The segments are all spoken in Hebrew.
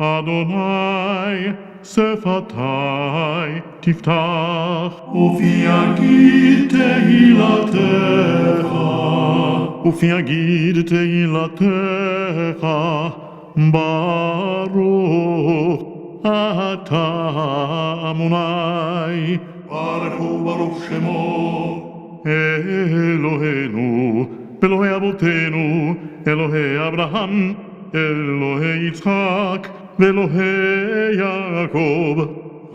אדוני, שפתי תפתח, ופיגיד תהילתך, ופיגיד תהילתך, ברוך אתה אדוני, ברוך שמו, אלוהינו, אלוהי אבותינו, אלוהי אברהם, אלוהי יצחק, ואלוהי יעקב,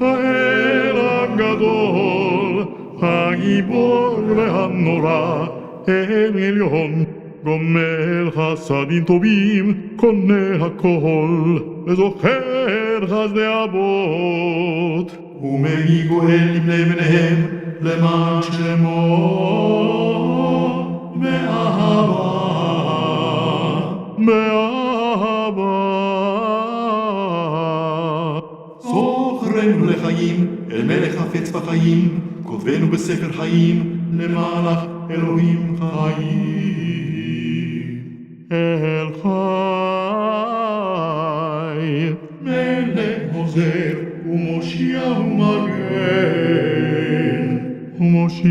האל הגדול, הגיבור והנורא, אל עליון, גומל חסדים טובים, קונה הכל, וזוכר חסדי אבות, ומביא גואל לבני בניהם, למען שמו, באהבה, זוכרנו לחיים, אל מלך חפץ בחיים, כותבנו בספר חיים, למלך אלוהים חיים. אל חי, מלך עוזר, ומושיע ומגן, ומושיע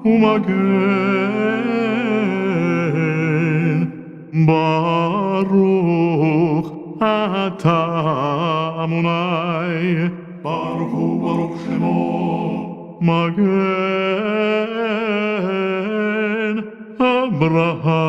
ומגן, ברוך אתה אדוני, ברוך הוא ברוך שמו, מגן אברהם.